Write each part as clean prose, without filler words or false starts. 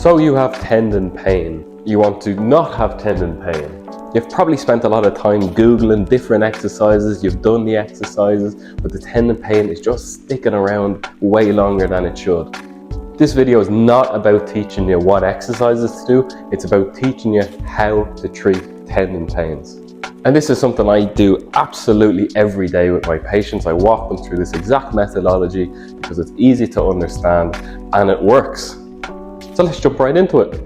So you have tendon pain. You want to not have tendon pain. You've probably spent a lot of time Googling different exercises, you've done the exercises, but the tendon pain is just sticking around way longer than it should. This video is not about teaching you what exercises to do, it's about teaching you how to treat tendon pains. And this is something I do absolutely every day with my patients. I walk them through this exact methodology because it's easy to understand and it works. So let's jump right into it.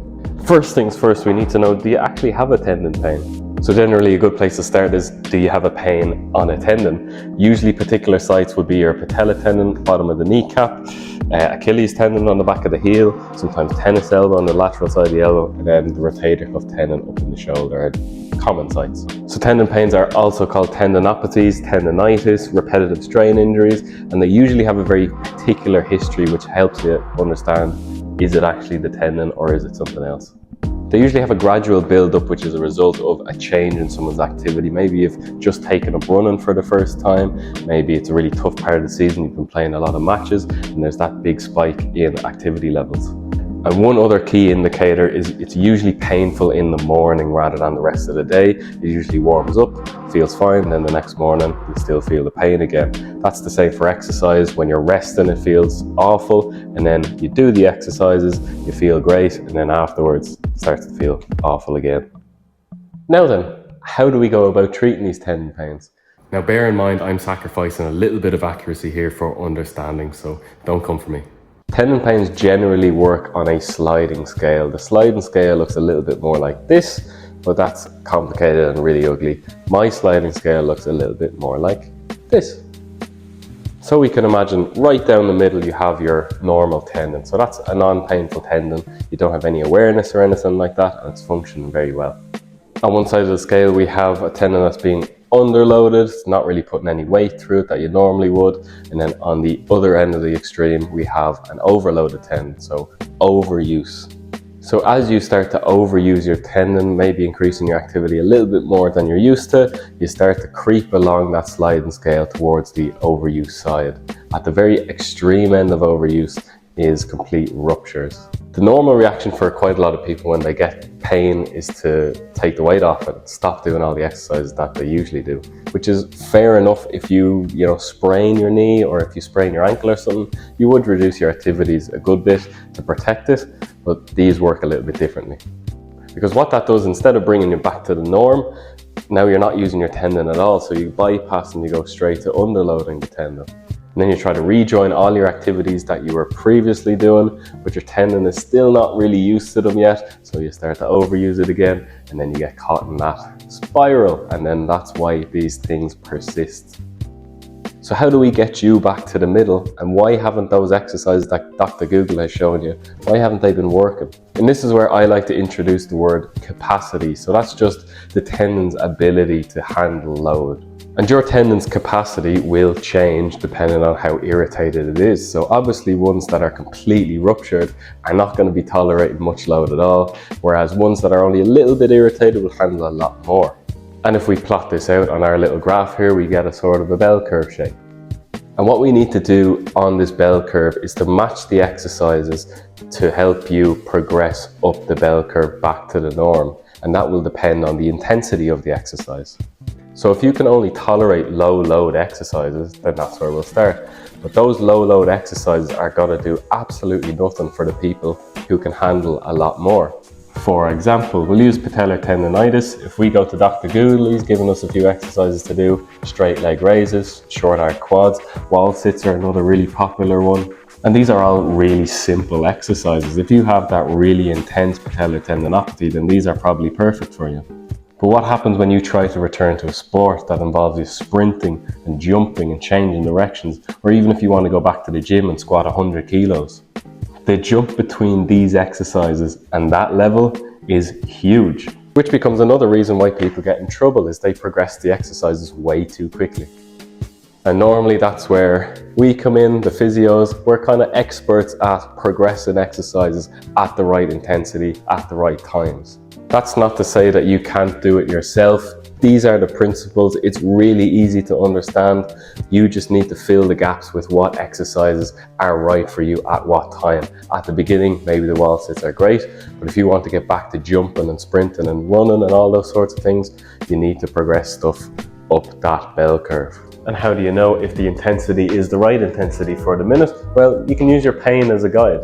First things first, we need to know, do you actually have a tendon pain? So generally a good place to start is, do you have a pain on a tendon? Usually particular sites would be your patellar tendon, bottom of the kneecap, Achilles tendon on the back of the heel, sometimes tennis elbow on the lateral side of the elbow, and then the rotator cuff tendon up in the shoulder are common sites. So tendon pains are also called tendinopathies, tendinitis, repetitive strain injuries, and they usually have a very particular history which helps you understand, is it actually the tendon or is it something else? They usually have a gradual build-up which is a result of a change in someone's activity. Maybe you've just taken up running for the first time, maybe it's a really tough part of the season, you've been playing a lot of matches and there's that big spike in activity levels. And one other key indicator is it's usually painful in the morning rather than the rest of the day. It usually warms up, feels fine, then the next morning you still feel the pain again. That's the same for exercise. When you're resting it feels awful, and then you do the exercises, you feel great, and then afterwards it starts to feel awful again. Now then, how do we go about treating these tendon pains? Now bear in mind I'm sacrificing a little bit of accuracy here for understanding, so don't come for me. Tendon pains generally work on a sliding scale. The sliding scale looks a little bit more like this, but that's complicated and really ugly. My sliding scale looks a little bit more like this. So we can imagine right down the middle you have your normal tendon. So that's a non-painful tendon. You don't have any awareness or anything like that, and it's functioning very well. On one side of the scale we have a tendon that's being underloaded, it's not really putting any weight through it that you normally would, and then on the other end of the extreme we have an overloaded tendon, so overuse. So as you start to overuse your tendon, maybe increasing your activity a little bit more than you're used to, you start to creep along that sliding scale towards the overuse side. At the very extreme end of overuse is complete ruptures. The normal reaction for quite a lot of people when they get pain is to take the weight off and stop doing all the exercises that they usually do, which is fair enough. If you sprain your knee or if you sprain your ankle or something, you would reduce your activities a good bit to protect it, but these work a little bit differently. Because what that does, instead of bringing you back to the norm, now you're not using your tendon at all, so you bypass and you go straight to underloading the tendon. And then you try to rejoin all your activities that you were previously doing, but your tendon is still not really used to them yet, so you start to overuse it again, and then you get caught in that spiral, and then that's why these things persist. So how do we get you back to the middle, and why haven't those exercises that Dr. Google has shown you, why haven't they been working? And this is where I like to introduce the word capacity. So that's just the tendon's ability to handle load. And your tendon's capacity will change depending on how irritated it is. So obviously ones that are completely ruptured are not going to be tolerating much load at all, whereas ones that are only a little bit irritated will handle a lot more. And if we plot this out on our little graph here, we get a sort of a bell curve shape. And what we need to do on this bell curve is to match the exercises to help you progress up the bell curve back to the norm. And that will depend on the intensity of the exercise. So if you can only tolerate low load exercises, then that's where we'll start. But those low load exercises are going to do absolutely nothing for the people who can handle a lot more. For example, we'll use patellar tendinitis. If we go to Dr. Google, he's given us a few exercises to do. Straight leg raises, short arc quads, wall sits are another really popular one. And these are all really simple exercises. If you have that really intense patellar tendinopathy, then these are probably perfect for you. But what happens when you try to return to a sport that involves you sprinting and jumping and changing directions, or even if you want to go back to the gym and squat 100 kilos? The jump between these exercises and that level is huge, which becomes another reason why people get in trouble, is they progress the exercises way too quickly. And normally that's where we come in, the physios, we're kind of experts at progressing exercises at the right intensity, at the right times. That's not to say that you can't do it yourself. These are the principles. It's really easy to understand. You just need to fill the gaps with what exercises are right for you at what time. At the beginning, maybe the wall sits are great, but if you want to get back to jumping and sprinting and running and all those sorts of things, you need to progress stuff up that bell curve. And how do you know if the intensity is the right intensity for the minute? Well, you can use your pain as a guide.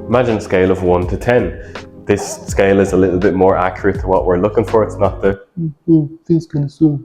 Imagine a scale of 1 to 10. This scale is a little bit more accurate to what we're looking for. It's not the feels kind of so.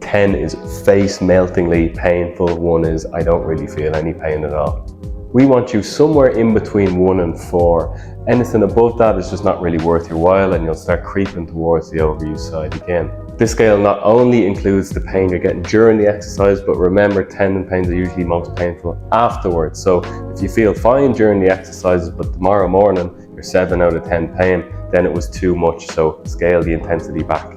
10 is face meltingly painful. 1 is I don't really feel any pain at all. We want you somewhere in between 1 and 4. Anything above that is just not really worth your while, and you'll start creeping towards the overuse side again. This scale not only includes the pain you're getting during the exercise, but remember, tendon pains are usually most painful afterwards. So if you feel fine during the exercises, but tomorrow morning you're 7 out of 10 pain, then it was too much, so scale the intensity back.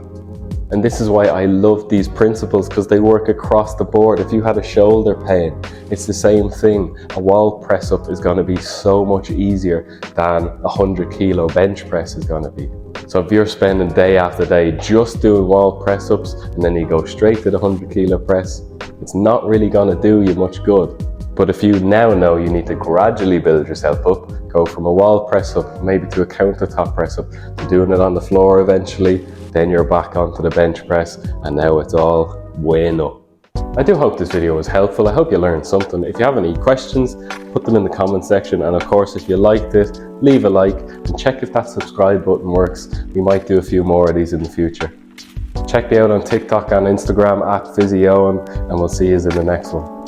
And this is why I love these principles, because they work across the board. If you had a shoulder pain, it's the same thing. A wall press up is going to be so much easier than a 100 kilo bench press is going to be. So if you're spending day after day just doing wall press ups and then you go straight to the 100 kilo press, it's not really going to do you much good. But if you now know you need to gradually build yourself up, go from a wall press up maybe to a countertop press up to doing it on the floor eventually, then you're back onto the bench press, and now it's all weighing up. I do hope this video was helpful. I hope you learned something. If you have any questions, put them in the comment section, and of course if you liked it, leave a like and check if that subscribe button works. We might do a few more of these in the future. Check me out on TikTok and Instagram @PhysioEowen, and we'll see you in the next one.